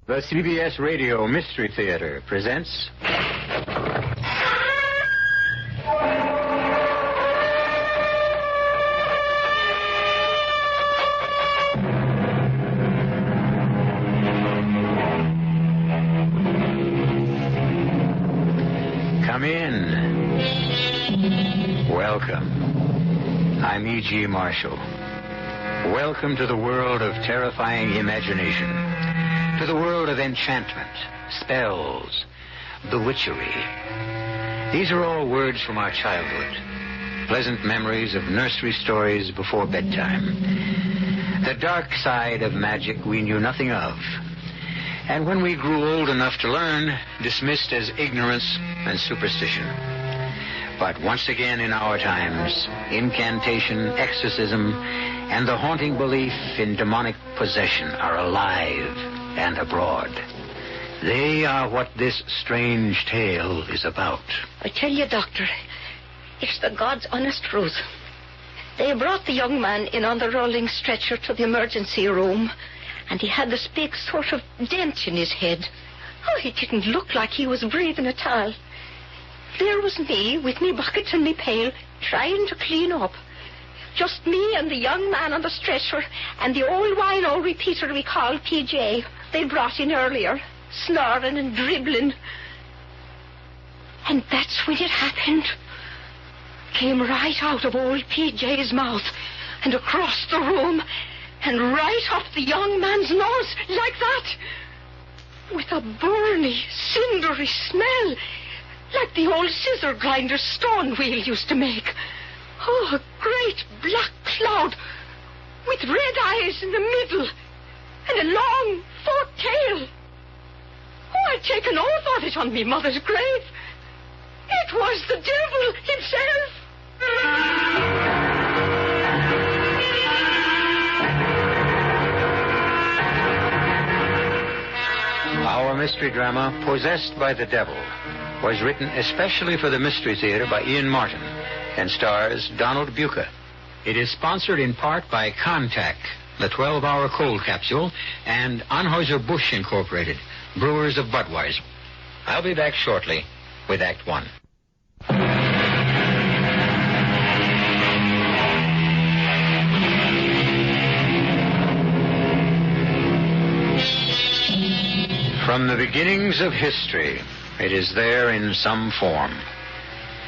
The CBS Radio Mystery Theater presents... Come in. Welcome. I'm E.G. Marshall. Welcome to the world of terrifying imagination. To the world of enchantment, spells, bewitchery. These are all words from our childhood. Pleasant memories of nursery stories before bedtime. The dark side of magic we knew nothing of. And when we grew old enough to learn, dismissed as ignorance and superstition. But once again in our times, incantation, exorcism, and the haunting belief in demonic possession are alive and abroad. They are what this strange tale is about. I tell you, Doctor, it's the God's honest truth. They brought the young man in on the rolling stretcher to the emergency room, and he had this big sort of dent in his head. Oh, he didn't look like he was breathing at all. There was me, with me bucket and me pail, trying to clean up. Just me and the young man on the stretcher and the old wino repeater we call PJ they brought in earlier, snoring and dribbling. And that's when it happened. Came right out of old PJ's mouth and across the room and right up the young man's nose, like that. With a burny, cindery smell, like the old scissor grinder stone wheel used to make. Oh, a great black cloud with red eyes in the middle and a long forked tail. Oh, I'd take an oath of it on me mother's grave. It was the devil himself. Our mystery drama, Possessed by the Devil, was written especially for the Mystery Theater by Ian Martin and stars Donald Buca. It is sponsored in part by Contac, the 12-hour cold capsule, and Anheuser-Busch Incorporated, brewers of Budweiser. I'll be back shortly with Act One. From the beginnings of history, it is there in some form.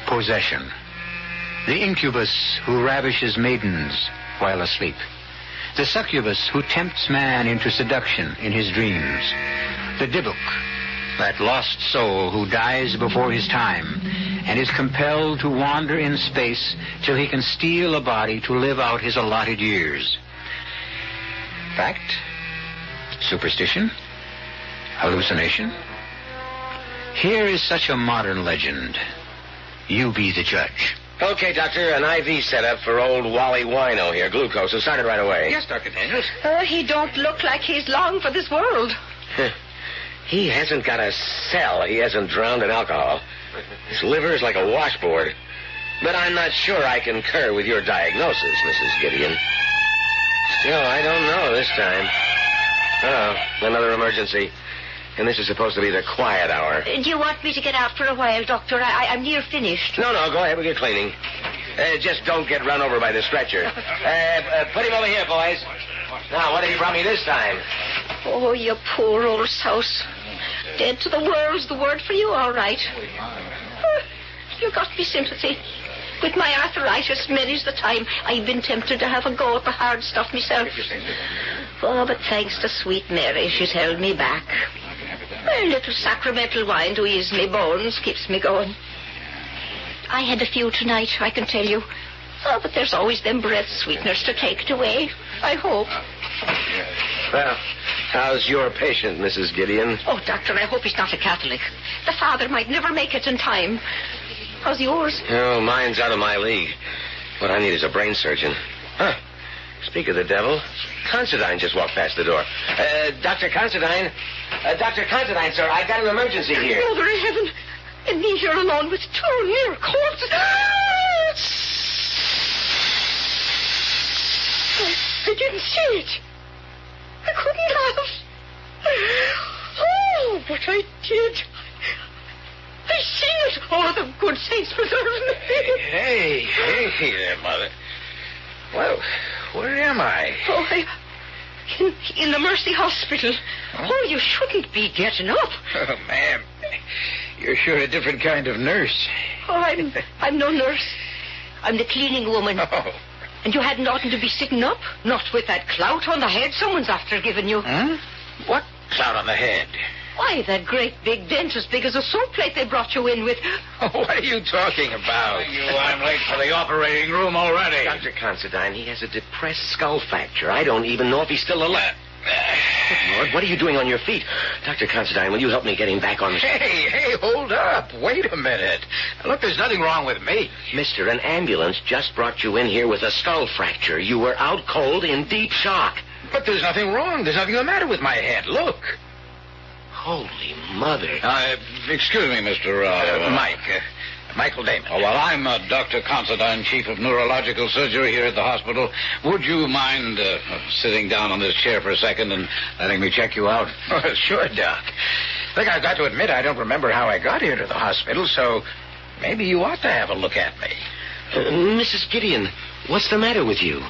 Possession. The incubus who ravishes maidens while asleep. The succubus who tempts man into seduction in his dreams. The Dybbuk, that lost soul who dies before his time and is compelled to wander in space till he can steal a body to live out his allotted years. Fact? Superstition? Hallucination? Here is such a modern legend. You be the judge. Okay, Doctor, an IV set up for old Wally Wino here, glucose. So start it right away. Yes, Dr. Daniels. Oh, he don't look like he's long for this world. He hasn't got a cell he hasn't drowned in alcohol. His liver is like a washboard. But I'm not sure I concur with your diagnosis, Mrs. Gideon. Still, I don't know this time. Oh, another emergency. And this is supposed to be the quiet hour. Do you want me to get out for a while, Doctor? I'm near finished. No, go ahead with your cleaning. Just don't get run over by the stretcher. Put him over here, boys. Now, what have you brought me this time? Oh, you poor old souse. Dead to the world's the word for you, all right. You got me sympathy. With my arthritis, many's the time I've been tempted to have a go at the hard stuff myself. Oh, but thanks to sweet Mary, she's held me back. A little sacramental wine to ease me bones keeps me going. I had a few tonight, I can tell you. Oh, but there's always them breath sweeteners to take it away, I hope. Well, how's your patient, Mrs. Gideon? Oh, Doctor, I hope he's not a Catholic. The father might never make it in time. How's yours? Oh, mine's out of my league. What I need is a brain surgeon. Huh. Speak of the devil, Considine just walked past the door. Dr. Considine. Dr. Considine, sir, I've got an emergency here. Oh, very heaven. And me here alone with two near corpses. I didn't see it. I couldn't have. but I did. I seen it. Oh, the good saints preserve me. Hey there, Mother. Well, where am I? Oh, in the Mercy Hospital. Huh? Oh, you shouldn't be getting up. Oh, ma'am, you're sure a different kind of nurse. Oh, I'm no nurse. I'm the cleaning woman. Oh. And you hadn't ought to be sitting up, not with that clout on the head someone's after giving you. Huh? What clout on the head? Why, that great big dent as big as a soap plate they brought you in with. Oh, what are you talking about? I'm late for the operating room already. Dr. Considine, he has a depressed skull fracture. I don't even know if he's still alive. Good Lord, what are you doing on your feet? Dr. Considine, will you help me get him back on the... Hey, hold up. Wait a minute. Look, there's nothing wrong with me. Mister, an ambulance just brought you in here with a skull fracture. You were out cold in deep shock. But there's nothing wrong. There's nothing the matter with my head. Look. Holy mother. Excuse me, Mr. Michael Damon. Oh, well, I'm Dr. Considine, Chief of Neurological Surgery here at the hospital. Would you mind sitting down on this chair for a second and letting me check you out? Oh, sure, Doc. Look, I've got to admit I don't remember how I got here to the hospital, so maybe you ought to have a look at me. Mrs. Gideon, what's the matter with you?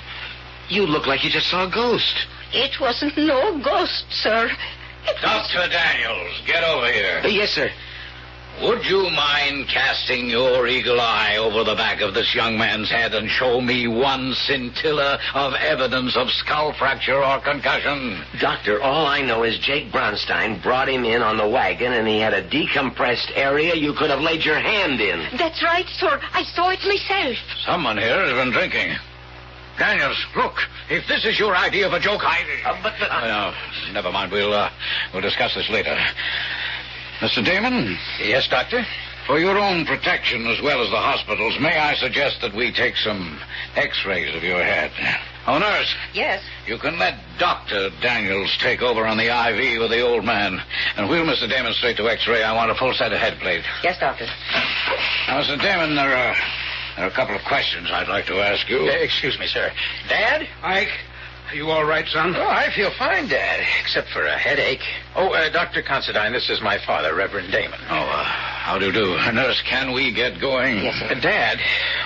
You look like you just saw a ghost. It wasn't no ghost, sir. Dr. Daniels, get over here. Yes, sir. Would you mind casting your eagle eye over the back of this young man's head and show me one scintilla of evidence of skull fracture or concussion? Doctor, all I know is Jake Bronstein brought him in on the wagon and he had a decompressed area you could have laid your hand in. That's right, sir. I saw it myself. Someone here has been drinking. Daniels, look, if this is your idea of a joke, No, never mind. We'll discuss this later. Mr. Damon? Yes, Doctor? For your own protection as well as the hospital's, may I suggest that we take some x-rays of your head? Oh, nurse. Yes? You can let Dr. Daniels take over on the IV with the old man. And wheel Mr. Damon straight to x-ray. I want a full set of head plate. Yes, Doctor. Now, Mr. Damon, there are a couple of questions I'd like to ask you. Excuse me, sir. Dad? Ike, are you all right, son? Oh, I feel fine, Dad, except for a headache. Oh, Dr. Considine, this is my father, Reverend Damon. Oh, how do you do? Nurse, can we get going? Yes, sir. Dad,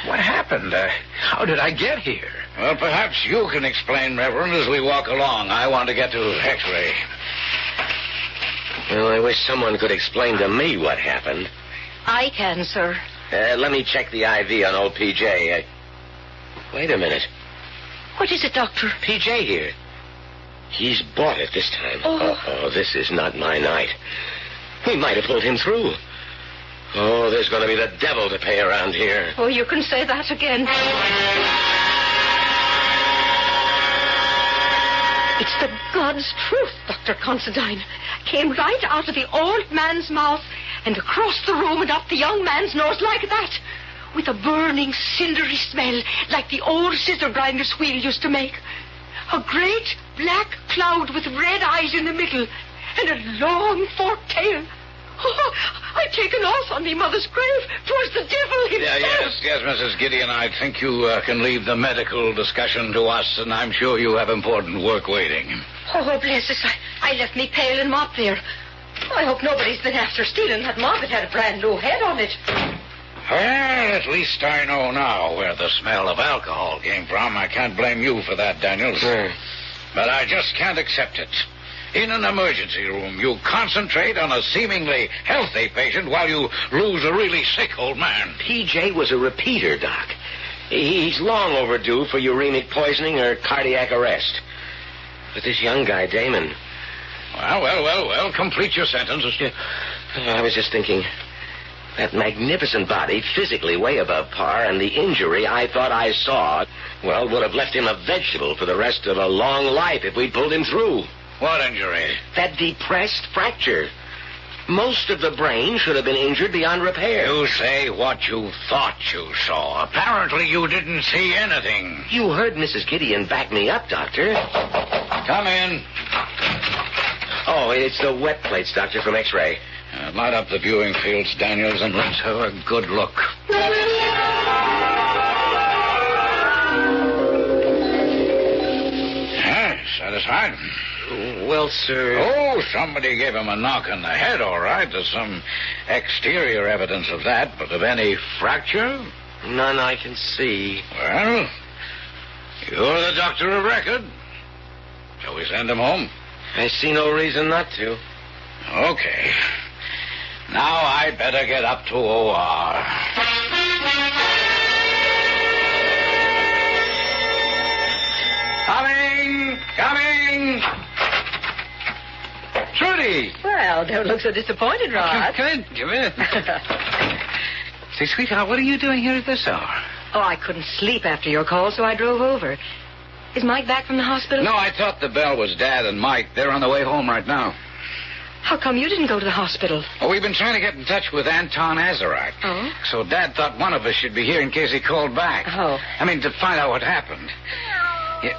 what happened? How did I get here? Well, perhaps you can explain, Reverend, as we walk along. I want to get to x-ray. Well, I wish someone could explain to me what happened. I can, sir. Let me check the IV on old PJ. Wait a minute. What is it, Doctor? PJ here. He's bought it this time. Oh. This is not my night. We might have pulled him through. Oh, there's going to be the devil to pay around here. Oh, you can say that again. It's the God's truth, Dr. Considine. Came right out of the old man's mouth and across the room and up the young man's nose like that, with a burning, cindery smell like the old scissor grinder's wheel used to make. A great black cloud with red eyes in the middle and a long forked tail. Oh, I've taken off on me mother's grave. 'Twas the devil himself. Yes, Mrs. Gideon. I think you can leave the medical discussion to us, and I'm sure you have important work waiting. Oh, bless us. I left me pail and mop there. I hope nobody's been after stealing that mop. It had a brand new head on it. Well, at least I know now where the smell of alcohol came from. I can't blame you for that, Daniels. But I just can't accept it. In an emergency room, you concentrate on a seemingly healthy patient while you lose a really sick old man. PJ was a repeater, Doc. He's long overdue for uremic poisoning or cardiac arrest. But this young guy, Damon... Well, complete your sentence. I was just thinking... That magnificent body, physically way above par, and the injury I thought I saw, well, would have left him a vegetable for the rest of a long life if we'd pulled him through. What injury? That depressed fracture. Most of the brain should have been injured beyond repair. You say what you thought you saw. Apparently you didn't see anything. You heard Mrs. Gideon back me up, Doctor. Come in. Oh, it's the wet plates, Doctor, from X-ray. Light up the viewing fields, Daniels, and let's have a good look. Satisfied? Well, sir... Oh, somebody gave him a knock on the head, all right. There's some exterior evidence of that, but of any fracture? None I can see. Well, you're the doctor of record. Shall we send him home? I see no reason not to. Okay. Now I'd better get up to OR. Coming! Trudy! Well, don't look so disappointed, Rod. Come in. Say, sweetheart, what are you doing here at this hour? Oh, I couldn't sleep after your call, so I drove over. Is Mike back from the hospital? No, I thought the bell was Dad and Mike. They're on the way home right now. How come you didn't go to the hospital? Oh, we've been trying to get in touch with Anton Azarak. Oh? So Dad thought one of us should be here in case he called back. Oh. I mean, to find out what happened. Yeah.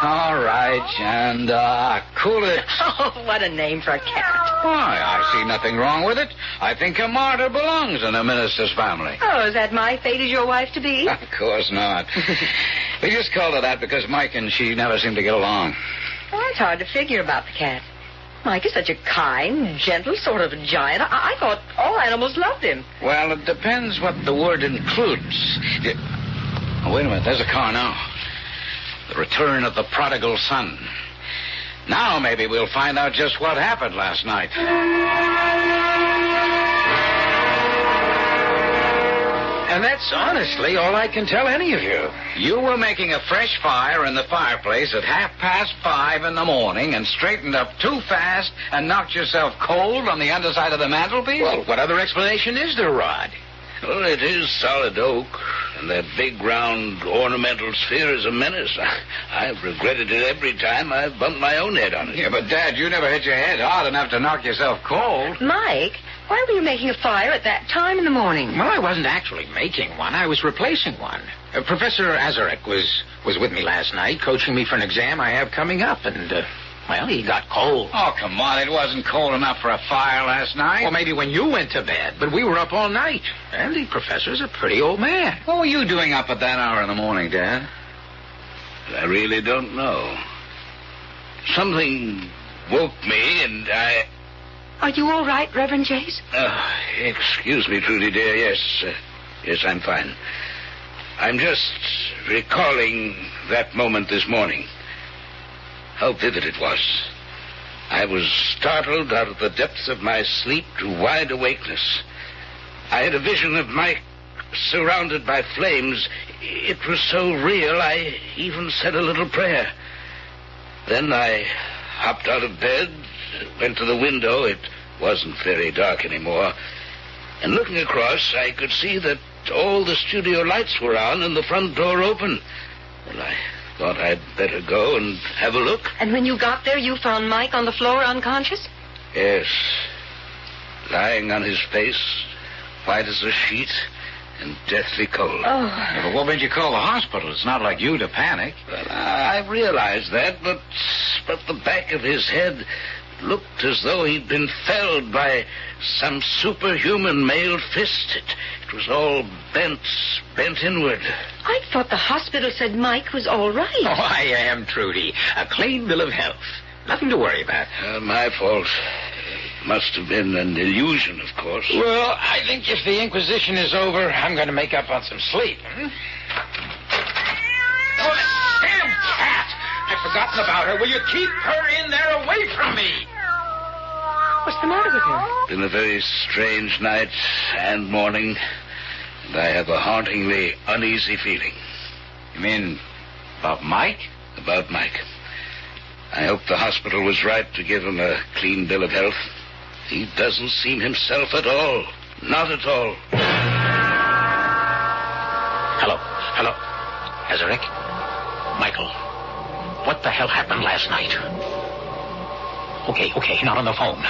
All right, Janda. Cool it. Oh, what a name for a cat. Why, I see nothing wrong with it. I think a martyr belongs in a minister's family. Oh, is that my fate as your wife-to-be? Of course not. We just called her that because Mike and she never seem to get along. Well, it's hard to figure about the cat. Mike is such a kind, gentle sort of a giant. I thought all animals loved him. Well, it depends what the word includes. Oh, wait a minute. There's a car now. The return of the prodigal son. Now maybe we'll find out just what happened last night. And that's honestly all I can tell any of you. You were making a fresh fire in the fireplace at 5:30 in the morning and straightened up too fast and knocked yourself cold on the underside of the mantelpiece? Well, what other explanation is there, Rod? Well, it is solid oak, and that big, round, ornamental sphere is a menace. I've regretted it every time I've bumped my own head on it. Yeah, but, Dad, you never hit your head hard enough to knock yourself cold. Mike, why were you making a fire at that time in the morning? Well, I wasn't actually making one. I was replacing one. Professor Azarak was with me last night, coaching me for an exam I have coming up, and, well, he got cold. Oh, come on. It wasn't cold enough for a fire last night. Well, maybe when you went to bed, but we were up all night. And the professor's a pretty old man. What were you doing up at that hour in the morning, Dad? I really don't know. Something woke me, and I... Are you all right, Reverend Jace? Excuse me, Trudy, dear. Yes, I'm fine. I'm just recalling that moment this morning. How vivid it was. I was startled out of the depths of my sleep to wide awakeness. I had a vision of Mike surrounded by flames. It was so real, I even said a little prayer. Then I hopped out of bed, went to the window. It wasn't very dark anymore. And looking across, I could see that all the studio lights were on and the front door open. Well, I thought I'd better go and have a look. And when you got there, you found Mike on the floor unconscious? Yes. Lying on his face, white as a sheet, and deathly cold. Oh. Yeah, but what made you call the hospital? It's not like you to panic. Well, I realized that, but the back of his head looked as though he'd been felled by some superhuman mailed fist. It was all bent inward. I thought the hospital said Mike was all right. Oh, I am, Trudy. A clean bill of health. Nothing to worry about. My fault. Must have been an illusion, of course. Well, I think if the Inquisition is over, I'm going to make up on some sleep. Oh, that damn cat! I've forgotten about her. Will you keep her in there away from me? What's the matter with her? Been a very strange night and morning, and I have a hauntingly uneasy feeling. You mean about Mike? About Mike. I hope the hospital was right to give him a clean bill of health. He doesn't seem himself at all. Not at all. Hello. Azarak? Michael, what the hell happened last night? Okay, not on the phone.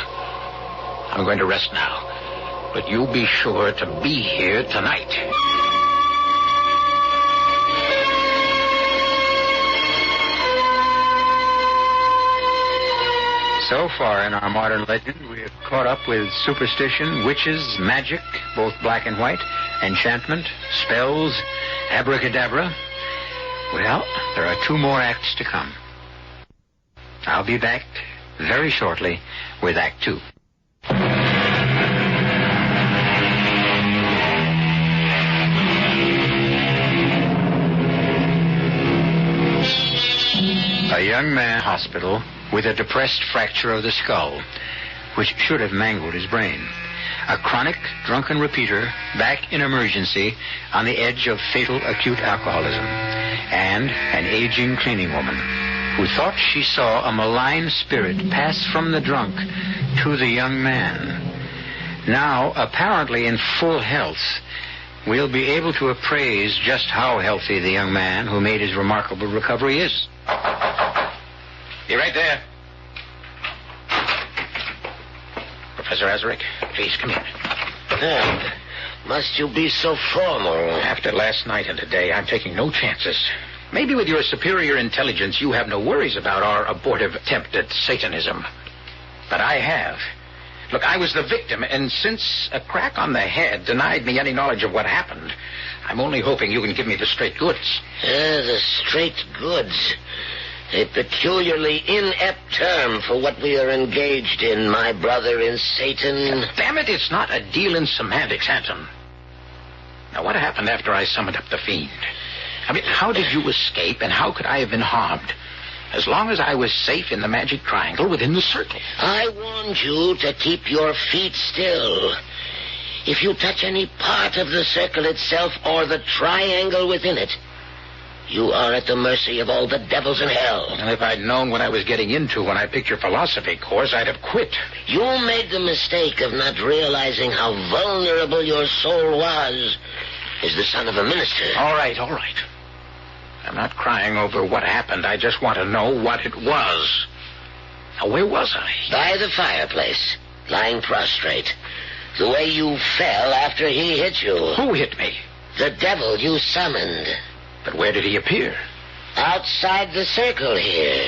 I'm going to rest now. But you be sure to be here tonight. So far in our modern legend, we have caught up with superstition, witches, magic, both black and white, enchantment, spells, abracadabra. Well, there are 2 more acts to come. I'll be back very shortly with Act Two. A young man in hospital with a depressed fracture of the skull, which should have mangled his brain. A chronic drunken repeater back in emergency on the edge of fatal acute alcoholism. And an aging cleaning woman who thought she saw a malign spirit pass from the drunk to the young man. Now, apparently in full health, we'll be able to appraise just how healthy the young man who made his remarkable recovery is. Be right there. Professor Azarick, please come in. Must you be so formal? After last night and today, I'm taking no chances. Maybe with your superior intelligence, you have no worries about our abortive attempt at Satanism. But I have. Look, I was the victim, and since a crack on the head denied me any knowledge of what happened, I'm only hoping you can give me the straight goods. The straight goods. A peculiarly inept term for what we are engaged in, my brother in Satan. Damn it, it's not a deal in semantics, Hanson. Now, what happened after I summoned up the fiend? I mean, how did you escape, and how could I have been harmed? As long as I was safe in the magic triangle within the circle. I warned you to keep your feet still. If you touch any part of the circle itself or the triangle within it, you are at the mercy of all the devils in hell. And if I'd known what I was getting into when I picked your philosophy course, I'd have quit. You made the mistake of not realizing how vulnerable your soul was as the son of a minister. All right. I'm not crying over what happened. I just want to know what it was. Now, where was I? By the fireplace, lying prostrate. The way you fell after he hit you. Who hit me? The devil you summoned. But where did he appear? Outside the circle here.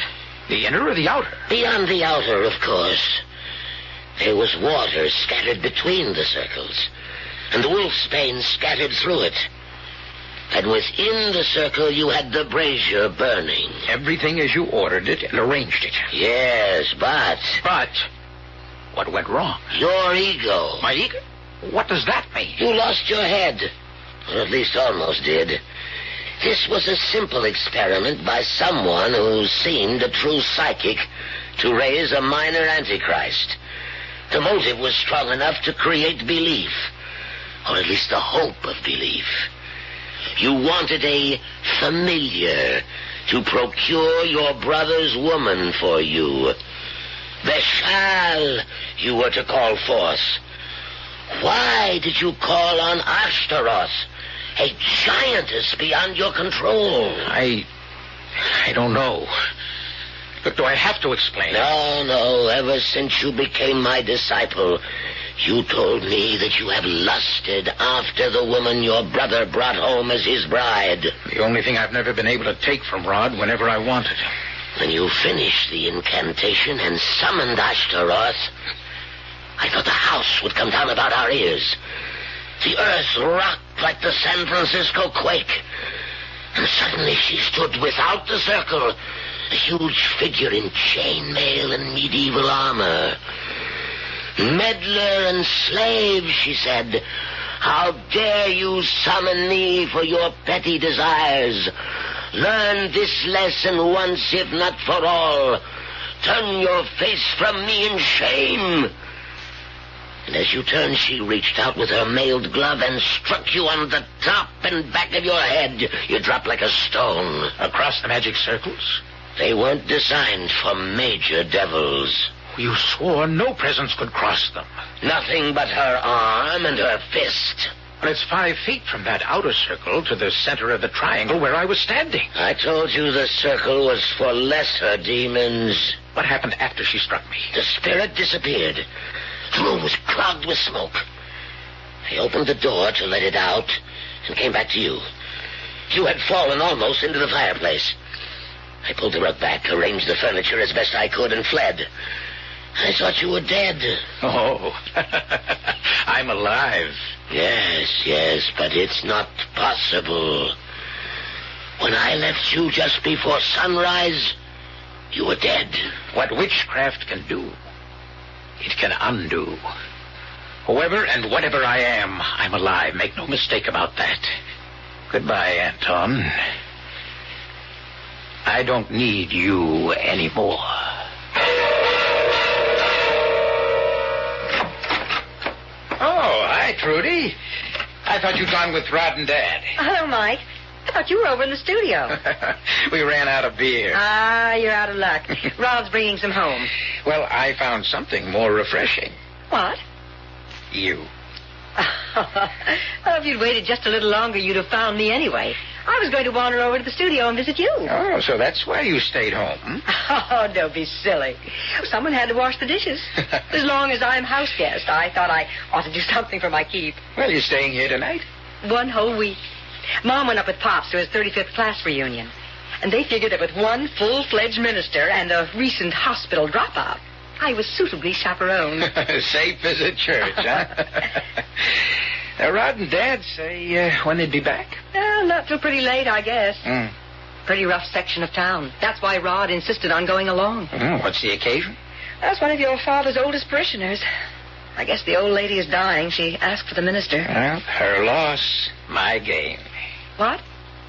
The inner or the outer? Beyond the outer, of course. There was water scattered between the circles, and wolfsbane scattered through it. And within the circle you had the brazier burning. Everything as you ordered it and arranged it. Yes, but... But what went wrong? Your ego. My ego? What does that mean? You lost your head. Or at least almost did. This was a simple experiment by someone who seemed a true psychic to raise a minor antichrist. The motive was strong enough to create belief, or at least the hope of belief. You wanted a familiar to procure your brother's woman for you. Veshal, you were to call forth. Why did you call on Ashtaroth, a giantess beyond your control? I don't know. Look, do I have to explain? No. Ever since you became my disciple, you told me that you have lusted after the woman your brother brought home as his bride. The only thing I've never been able to take from Rod whenever I wanted. When you finished the incantation and summoned Ashtaroth, I thought the house would come down about our ears. The earth rocked like the San Francisco quake. And suddenly she stood without the circle, a huge figure in chainmail and medieval armor. Meddler and slave, she said, how dare you summon me for your petty desires? Learn this lesson once, if not for all. Turn your face from me in shame. And as you turned, she reached out with her mailed glove and struck you on the top and back of your head. You dropped like a stone. Across the magic circles? They weren't designed for major devils. You swore no presence could cross them. Nothing but her arm and her fist. But it's 5 feet from that outer circle to the center of the triangle where I was standing. I told you the circle was for lesser demons. What happened after she struck me? The spirit disappeared. The room was clogged with smoke. I opened the door to let it out and came back to you. You had fallen almost into the fireplace. I pulled the rug back, arranged the furniture as best I could, and fled. I thought you were dead. Oh, I'm alive. Yes, but it's not possible. When I left you just before sunrise, You were dead. What witchcraft can do, it can undo. Whoever and whatever I am, I'm alive. Make no mistake about that. Goodbye, Anton. I don't need you anymore. Oh, hi, Trudy. I thought you'd gone with Rod and Dad. Hello, Mike. I thought you were over in the studio. We ran out of beer. Ah, you're out of luck. Rod's bringing some home. Well, I found something more refreshing. What? You. Oh, if you'd waited just a little longer, you'd have found me anyway. I was going to wander over to the studio and visit you. Oh, so that's why you stayed home. Oh, don't be silly. Someone had to wash the dishes. As long as I'm house guest, I thought I ought to do something for my keep. Well, you're staying here tonight? 1 whole week. Mom went up with Pops to his 35th class reunion. And they figured that with one full-fledged minister and a recent hospital dropout, I was suitably chaperoned. Safe as a church, huh? Now, Rod and Dad say when they'd be back? Well, not till pretty late, I guess. Mm. Pretty rough section of town. That's why Rod insisted on going along. What's the occasion? That's one of your father's oldest parishioners. I guess the old lady is dying. She asked for the minister. Well, her loss, my gain. What?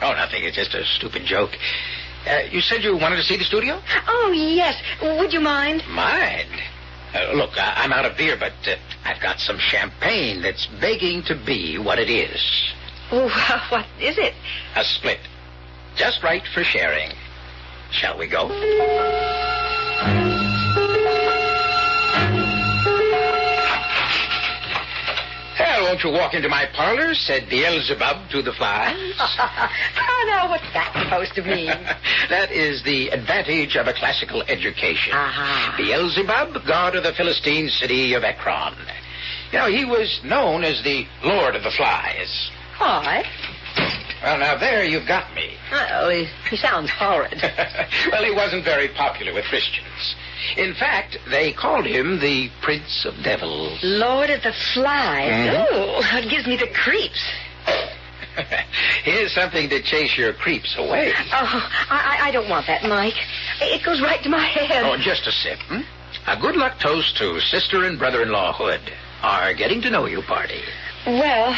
Oh, nothing. It's just a stupid joke. You said you wanted to see the studio? Oh, yes. Would you mind? Mind? Look, I'm out of beer, but I've got some champagne that's begging to be what it is. Oh, what is it? A split. Just right for sharing. Shall we go? Well, won't you walk into my parlor, said Beelzebub to the flies. Oh, now, what's that supposed to mean? That is the advantage of a classical education. Uh-huh. Beelzebub, god of the Philistine city of Ekron. You know, he was known as the Lord of the Flies. Why? Well, now, there you've got me. Well, he sounds horrid. Well, he wasn't very popular with Christians. In fact, they called him the Prince of Devils. Lord of the Flies. Mhm. Oh, that gives me the creeps. Here's something to chase your creeps away. Oh, I don't want that, Mike. It goes right to my head. Oh, just a sip. A good luck toast to sister and brother-in-law Hood. Our getting to know you party. Well,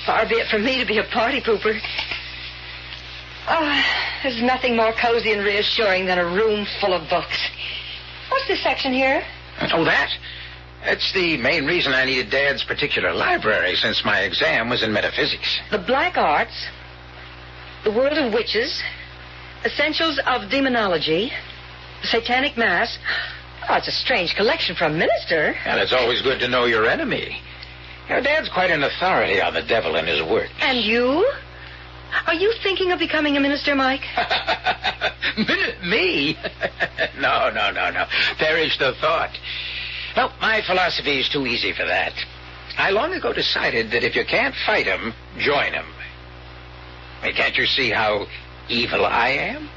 far be it from me to be a party pooper. Oh, there's nothing more cozy and reassuring than a room full of books. What's this section here? Oh, that? That's the main reason I needed Dad's particular library, since my exam was in metaphysics. The Black Arts, The World of Witches, Essentials of Demonology, The Satanic Mass. Oh, it's a strange collection for a minister. And it's always good to know your enemy. You know, Dad's quite an authority on the devil and his work. And you? Are you thinking of becoming a minister, Mike? Me? No. Perish the thought. No, my philosophy is too easy for that. I long ago decided that if you can't fight 'em, join 'em. I mean, can't you see how evil I am?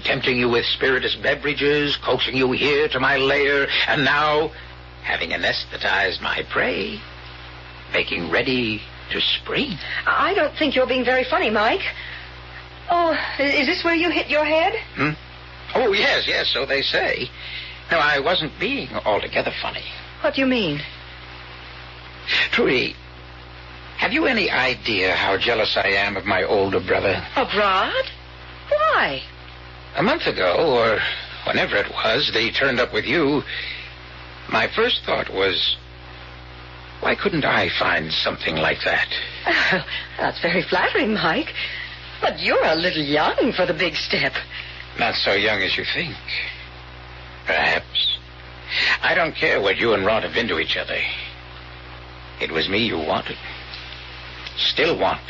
Tempting you with spirituous beverages, coaxing you here to my lair, and now, having anesthetized my prey, making ready to spring. I don't think you're being very funny, Mike. Oh, is this where you hit your head? Oh, yes, so they say. No, I wasn't being altogether funny. What do you mean? Trudy, have you any idea how jealous I am of my older brother? Of Rod? Why? A month ago, or whenever it was, they turned up with you. My first thought was, why couldn't I find something like that? That's very flattering, Mike. But you're a little young for the big step. Not so young as you think. Perhaps. I don't care what you and Rod have been to each other. It was me you wanted. Still want.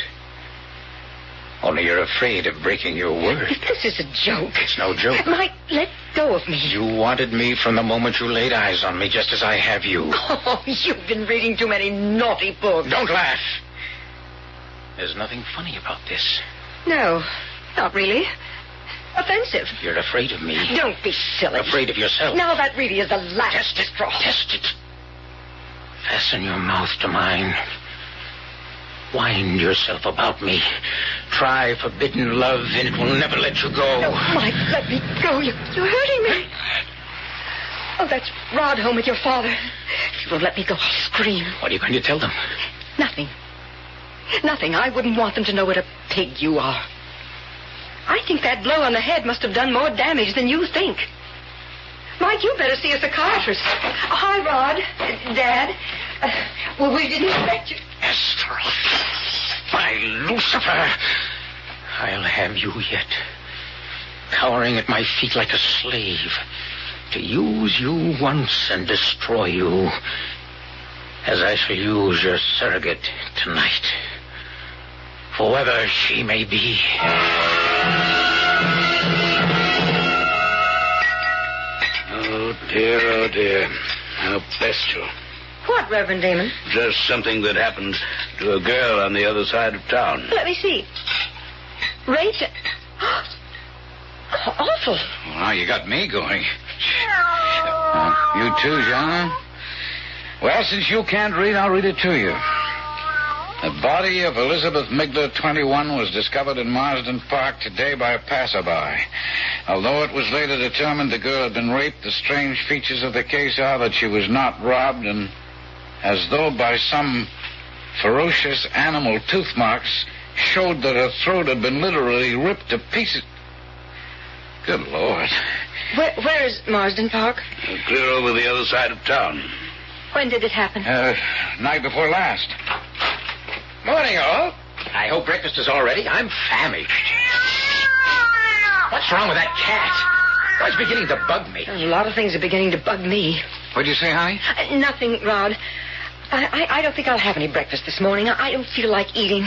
Only you're afraid of breaking your word. This is a joke. It's no joke. Mike, let go of me. You wanted me from the moment you laid eyes on me, just as I have you. Oh, you've been reading too many naughty books. Don't laugh. There's nothing funny about this. No, not really. Offensive. You're afraid of me. Don't be silly. Afraid of yourself. Now that really is the last straw. Test it. Fasten your mouth to mine. Wind yourself about me. try forbidden love, and it will never let you go. No, Mike, let me go. You're hurting me. Oh, that's Rod home with your father. If you won't let me go, I'll scream. What are you going to tell them? Nothing. Nothing. I wouldn't want them to know what a pig you are. I think that blow on the head must have done more damage than you think. Mike, you better see a psychiatrist. Hi, Rod. Dad. Well, we didn't expect you. Esther. My Lucifer. I'll have you yet. Cowering at my feet like a slave. To use you once and destroy you. As I shall use your surrogate tonight. Whoever she may be. Oh, dear. How bestial. What, Reverend Damon? Just something that happened to a girl on the other side of town. Let me see. Rachel. Awful. Well, now you got me going. You too, John? Well, since you can't read, I'll read it to you. The body of Elizabeth Migler, 21, was discovered in Marsden Park today by a passerby. Although it was later determined the girl had been raped, the strange features of the case are that she was not robbed, and as though by some ferocious animal, tooth marks showed that her throat had been literally ripped to pieces. Good Lord. Where is Marsden Park? Clear over the other side of town. When did it happen? Night before last. Morning, all. I hope breakfast is all ready. I'm famished. What's wrong with that cat? Oh, it's beginning to bug me. A lot of things are beginning to bug me. What'd you say, honey? Nothing, Rod. I don't think I'll have any breakfast this morning. I don't feel like eating.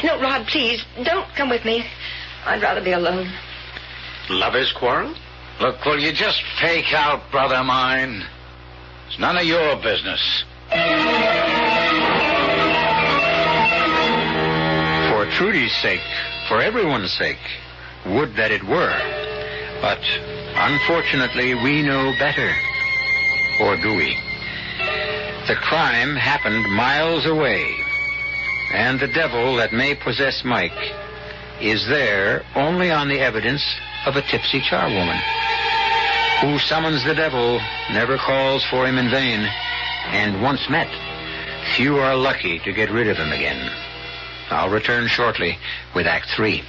No, Rod, please, don't come with me. I'd rather be alone. Lovers' quarrel? Look, will you just fake out, brother mine? It's none of your business. For Trudy's sake, for everyone's sake, would that it were. But unfortunately, we know better. Or do we? The crime happened miles away. And the devil that may possess Mike is there only on the evidence of a tipsy charwoman. Who summons the devil never calls for him in vain. And once met, few are lucky to get rid of him again. I'll return shortly with Act 3.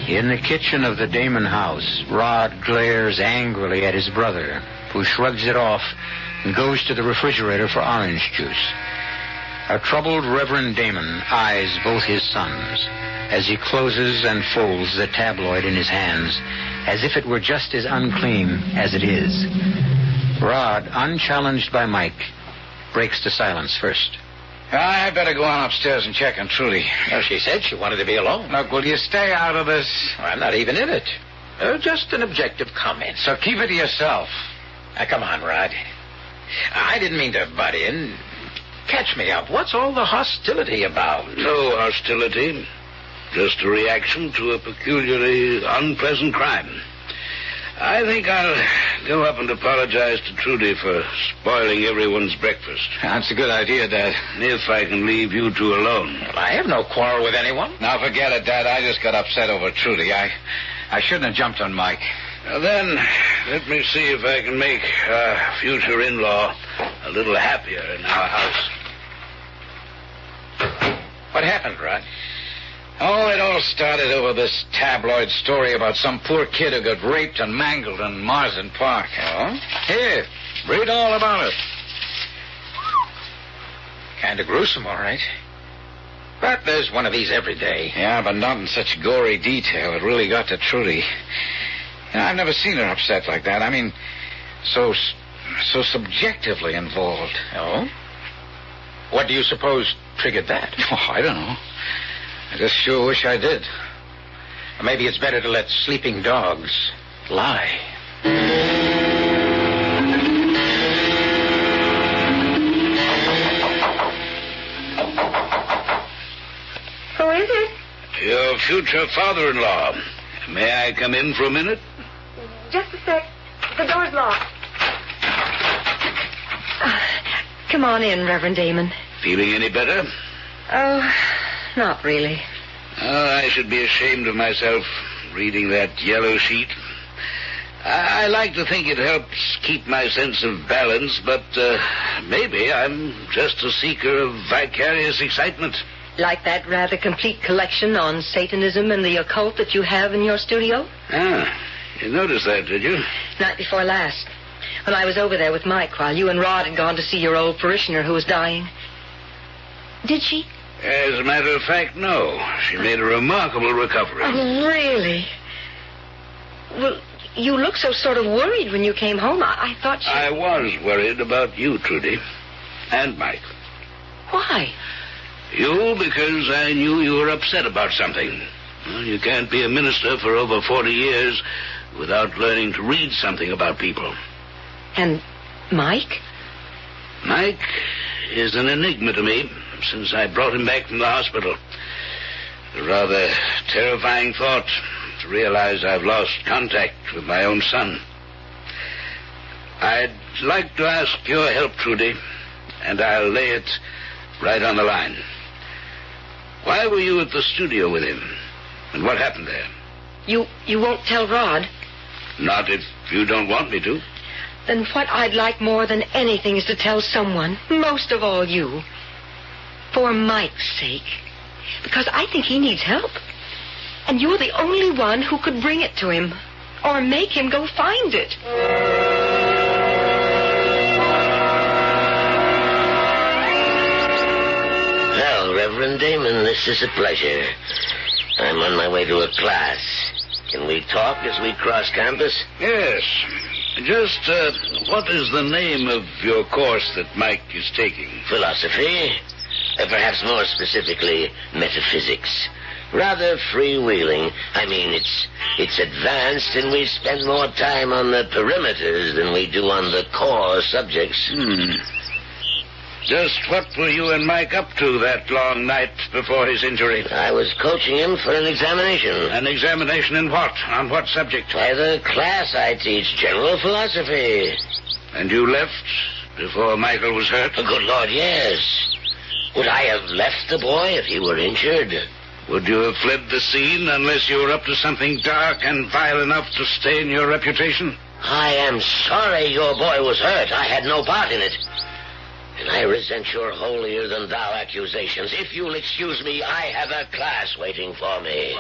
In the kitchen of the Damon house, Rod glares angrily at his brother, who shrugs it off and goes to the refrigerator for orange juice. A troubled Reverend Damon eyes both his sons as he closes and folds the tabloid in his hands, as if it were just as unclean as it is. Rod, unchallenged by Mike, breaks the silence first. I better go on upstairs and check on Trudy. Well, she said she wanted to be alone. Look, will you stay out of this? Well, I'm not even in it. Just an objective comment. So keep it to yourself. Now, come on, Rod. I didn't mean to butt in. Catch me up. What's all the hostility about? No hostility. Just a reaction to a peculiarly unpleasant crime. I think I'll go up and apologize to Trudy for spoiling everyone's breakfast. That's a good idea, Dad. If I can leave you two alone. Well, I have no quarrel with anyone. Now, forget it, Dad. I just got upset over Trudy. I shouldn't have jumped on Mike. Then, let me see if I can make our future in-law a little happier in our house. What happened, Rod? Oh, it all started over this tabloid story about some poor kid who got raped and mangled in Marsden Park. Oh? Here, read all about it. Kind of gruesome, all right. But there's one of these every day. Yeah, but not in such gory detail. It really got to Trudy. You know, I've never seen her upset like that. I mean, so subjectively involved. Oh? What do you suppose triggered that? Oh, I don't know. I just sure wish I did. Maybe it's better to let sleeping dogs lie. Who is it? Your future father-in-law. May I come in for a minute? Just a sec. The door's locked. Come on in, Reverend Damon. Feeling any better? Oh, not really. Oh, I should be ashamed of myself reading that yellow sheet. I like to think it helps keep my sense of balance, but maybe I'm just a seeker of vicarious excitement. Like that rather complete collection on Satanism and the occult that you have in your studio? Ah, you noticed that, did you? Night before last, when I was over there with Mike while you and Rod had gone to see your old parishioner who was dying. Did she? As a matter of fact, no. She made a remarkable recovery. Oh, really? Well, you looked so sort of worried when you came home. I thought she... I was worried about you, Trudy. And Mike. Why? You, because I knew you were upset about something. Well, you can't be a minister for over 40 years without learning to read something about people. And Mike? Mike is an enigma to me since I brought him back from the hospital. A rather terrifying thought to realize I've lost contact with my own son. I'd like to ask your help, Trudy, and I'll lay it right on the line. Why were you at the studio with him? And what happened there? You won't tell Rod? Not if you don't want me to. Then what I'd like more than anything is to tell someone, most of all you. For Mike's sake. Because I think he needs help. And you're the only one who could bring it to him. Or make him go find it. Well, Reverend Damon, this is a pleasure. I'm on my way to a class. Can we talk as we cross campus? Yes. Just, what is the name of your course that Mike is taking? Philosophy. Perhaps more specifically, metaphysics. Rather freewheeling. I mean, it's advanced, and we spend more time on the perimeters than we do on the core subjects. Just what were you and Mike up to that long night before his injury? I was coaching him for an examination. An examination in what? On what subject? By the class I teach, general philosophy. And you left before Michael was hurt? Oh, good Lord, yes. Would I have left the boy if he were injured? Would you have fled the scene unless you were up to something dark and vile enough to stain your reputation? I am sorry your boy was hurt. I had no part in it. And I resent your holier-than-thou accusations. If you'll excuse me, I have a class waiting for me.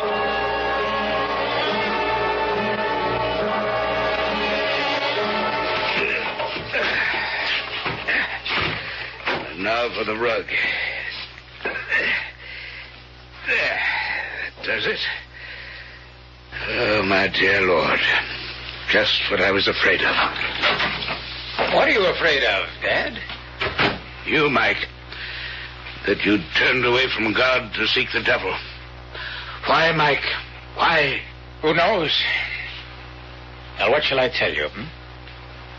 And now for the rug. There. That does it. Oh, my dear Lord. Just what I was afraid of. What are you afraid of, Dad? You, Mike. That you turned away from God to seek the devil. Why, Mike? Why? Who knows? Now, what shall I tell you?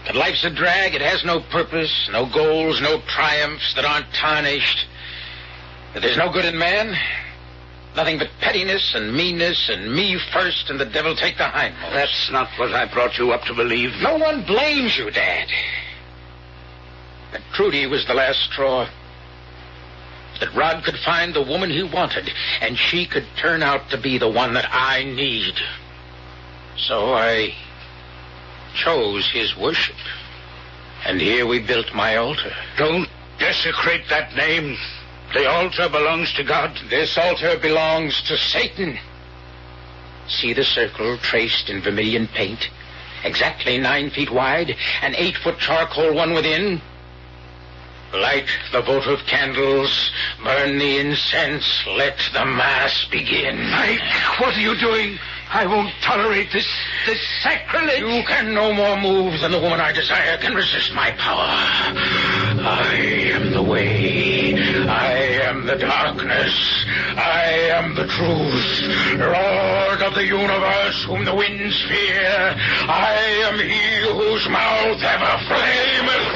That life's a drag, it has no purpose, no goals, no triumphs that aren't tarnished. That there's no good in man. Nothing but pettiness and meanness and me first and the devil take the hindmost. That's not what I brought you up to believe. No one blames you, Dad. That Trudy was the last straw. That Rod could find the woman he wanted, and she could turn out to be the one that I need. So I chose his worship. And here we built my altar. Don't desecrate that name. The altar belongs to God. This altar belongs to Satan. See the circle traced in vermilion paint? Exactly 9 feet wide, an 8-foot charcoal one within. Light the votive candles, burn the incense, let the mass begin. Mike, what are you doing? I won't tolerate this sacrilege. You can no more move than the woman I desire can resist my power. I am the way. I am the darkness. I am the truth. Lord of the universe, whom the winds fear. I am he whose mouth ever flameth.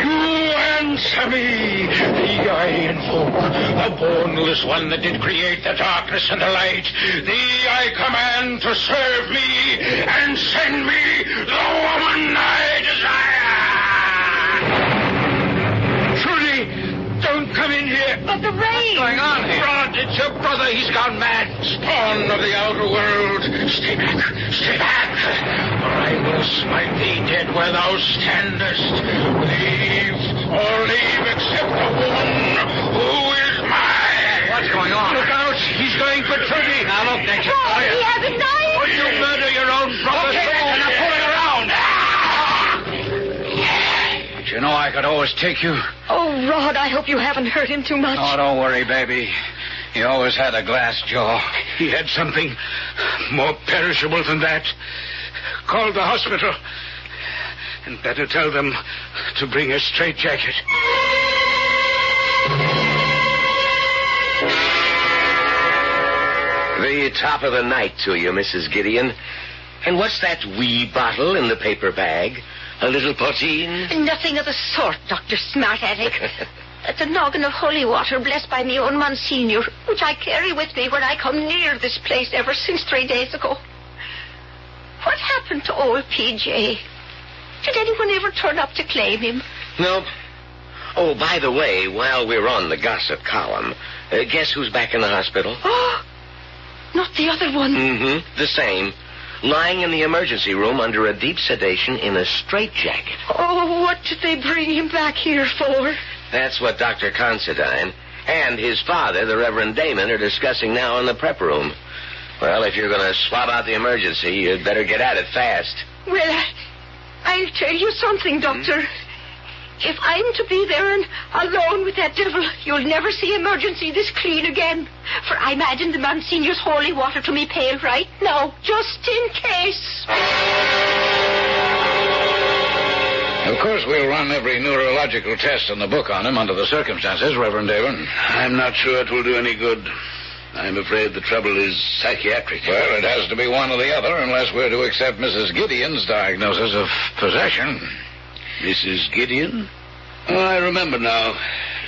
You and Answer me, the I invoke, the boneless one that did create the darkness and the light. Thee I command to serve me and send me the woman I desire. Trudy, don't come in here. But the rain. What's going on here? Rod, it's your brother. He's gone mad. Spawn of the outer world. Stay back. Stay back. Or I will smite thee dead where thou standest. Leave except the woman who is mine. What's going on? Look out. He's going for Trudy. Now, look, Nathan. Oh, he has a knife. Would you murder your own brother? Okay, Nathan, I'm pulling around. But you know I could always take you. Oh, Rod, I hope you haven't hurt him too much. Oh, don't worry, baby. He always had a glass jaw. He had something more perishable than that. Call the hospital. And better tell them to bring a straitjacket. The top of the night to you, Mrs. Gideon. And what's that wee bottle in the paper bag? A little poteen? Nothing of the sort, Dr. Smart-Attic. It's a noggin of holy water blessed by me own Monsignor, which I carry with me when I come near this place ever since 3 days ago. What happened to old P.J.? Did anyone ever turn up to claim him? No. Oh, by the way, while we're on the gossip column, guess who's back in the hospital? Oh, not the other one. Mm-hmm, the same. Lying in the emergency room under a deep sedation in a straitjacket. Oh, what did they bring him back here for? That's what Dr. Considine and his father, the Reverend Damon, are discussing now in the prep room. Well, if you're going to swab out the emergency, you'd better get at it fast. Well, I'll tell you something, Doctor. If I'm to be there and alone with that devil, you'll never see emergency this clean again. For I'm adding the Monsignor's holy water to me pail right now, just in case. Of course, we'll run every neurological test in the book on him under the circumstances, Reverend Davin. I'm not sure it will do any good. I'm afraid the trouble is psychiatric. Well, it has to be one or the other unless we're to accept Mrs. Gideon's diagnosis of possession. Mrs. Gideon? Oh, I remember now.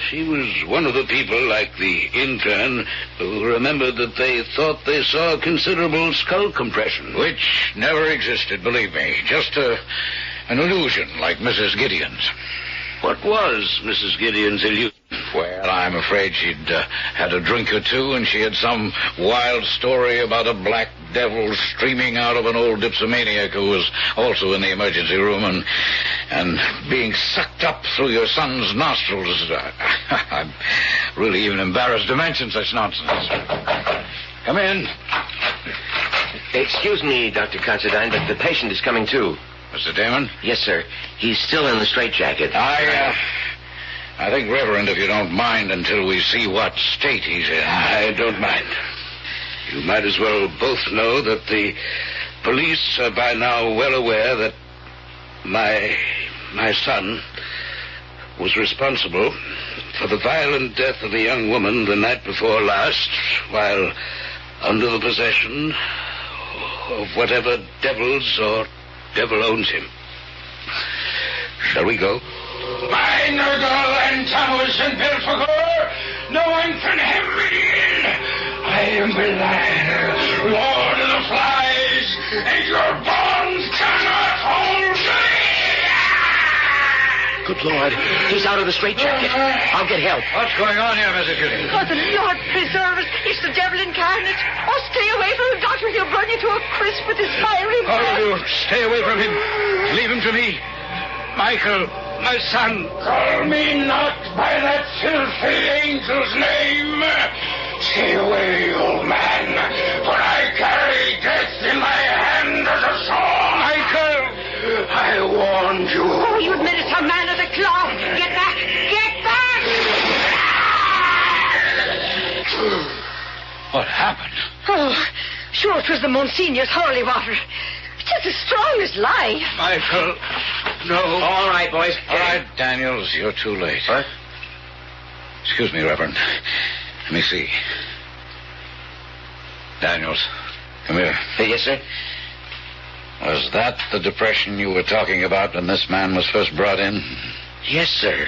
She was one of the people, like the intern, who remembered that they thought they saw considerable skull compression. Which never existed, believe me. Just an illusion like Mrs. Gideon's. What was Mrs. Gideon's illusion? Well, I'm afraid she'd had a drink or two, and she had some wild story about a black devil streaming out of an old dipsomaniac who was also in the emergency room and being sucked up through your son's nostrils. I'm really even embarrassed to mention such nonsense. Come in. Excuse me, Dr. Considine, but the patient is coming too. Mr. Damon? Yes, sir. He's still in the straitjacket. I think, Reverend, if you don't mind, until we see what state he's in. I don't mind. You might as well both know that the police are by now well aware that my son was responsible for the violent death of a young woman the night before last while under the possession of whatever devils or devil owns him. Shall we go? By Nergal and Tammuz and Belphegor, no one can hem me in. I am Belial, Lord of the Flies, and your bonds cannot hold me. Good Lord, he's out of the straitjacket. I'll get help. What's going on here, Mrs. Gideon? Oh, the Lord preserve us. It's the devil incarnate. Oh, stay away from him, Doctor. He'll burn you to a crisp with his fiery All breath. of you, stay away from him. Leave him to me. Michael, my son, call me not by that filthy angel's name. Stay away, old man, for I carry death in my hand as a sword. Michael, I warned you. Oh, you minister man of the claw. Get back. Get back. What happened? Oh, sure it was the Monsignor's holy water. It's as strong as life. Michael, no. All right, boys. All right, Daniels, you're too late. What? Excuse me, Reverend. Let me see. Daniels, come here. Yes, sir? Was that the depression you were talking about when this man was first brought in? Yes, sir.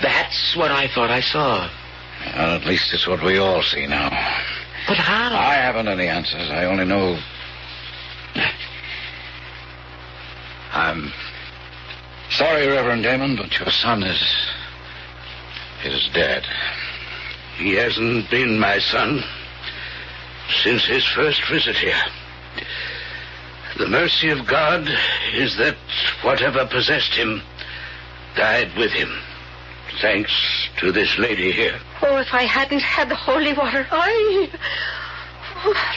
That's what I thought I saw. Well, at least it's what we all see now. But how? I haven't any answers. I only know... I'm sorry, Reverend Damon, but your son is dead. He hasn't been my son since his first visit here. The mercy of God is that whatever possessed him died with him. Thanks to this lady here. Oh, if I hadn't had the holy water,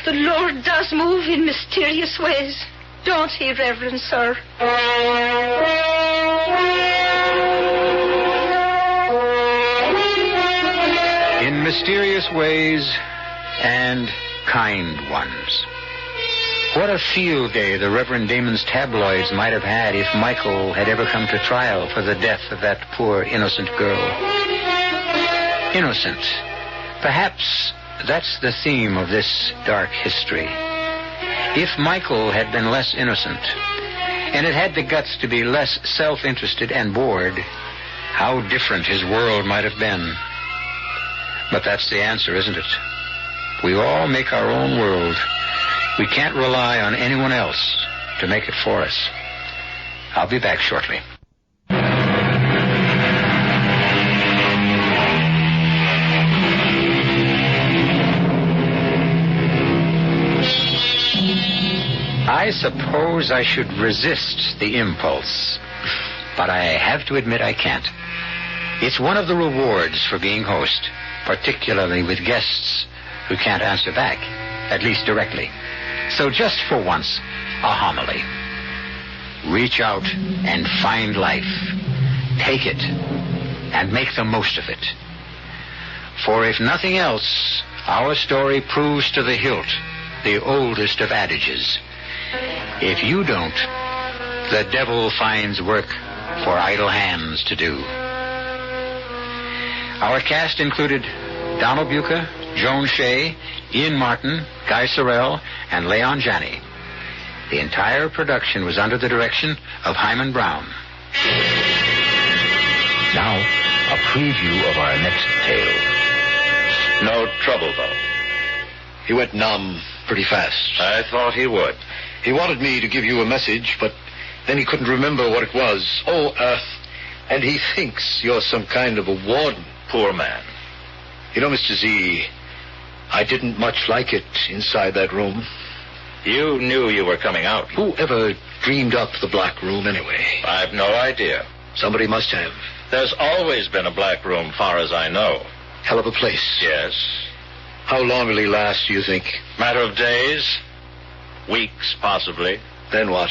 the Lord does move in mysterious ways. Don't he, Reverend Sir? In mysterious ways and kind ones. What a field day the Reverend Damon's tabloids might have had if Michael had ever come to trial for the death of that poor innocent girl. Innocent. Perhaps that's the theme of this dark history. If Michael had been less innocent, and had had the guts to be less self-interested and bored, how different his world might have been. But that's the answer, isn't it? We all make our own world. We can't rely on anyone else to make it for us. I'll be back shortly. I suppose I should resist the impulse, but I have to admit I can't. It's one of the rewards for being host, particularly with guests who can't answer back, at least directly. So just for once, a homily. Reach out and find life. Take it and make the most of it. For if nothing else, our story proves to the hilt the oldest of adages. If you don't, the devil finds work for idle hands to do. Our cast included Donald Buca, Joan Shea, Ian Martin, Guy Sorrell, and Leon Janney. The entire production was under the direction of Himan Brown. Now, a preview of our next tale. No trouble, though. He went numb pretty fast. I thought he would. He wanted me to give you a message, but then he couldn't remember what it was. And he thinks you're some kind of a warden. Poor man. You know, Mr. Z, I didn't much like it inside that room. You knew you were coming out. Who ever dreamed up the black room anyway? I've no idea. Somebody must have. There's always been a black room, far as I know. Hell of a place. Yes. How long will he last, do you think? Matter of days. Weeks, possibly. Then what?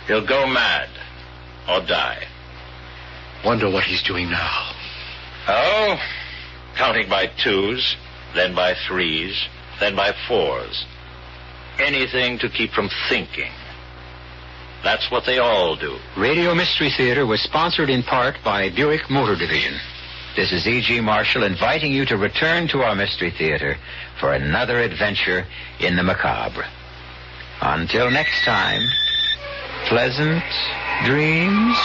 He'll go mad. Or die. Wonder what he's doing now. Oh, counting by twos, then by threes, then by fours. Anything to keep from thinking. That's what they all do. Radio Mystery Theater was sponsored in part by Buick Motor Division. This is E.G. Marshall inviting you to return to our Mystery Theater for another adventure in the macabre. Until next time, pleasant dreams.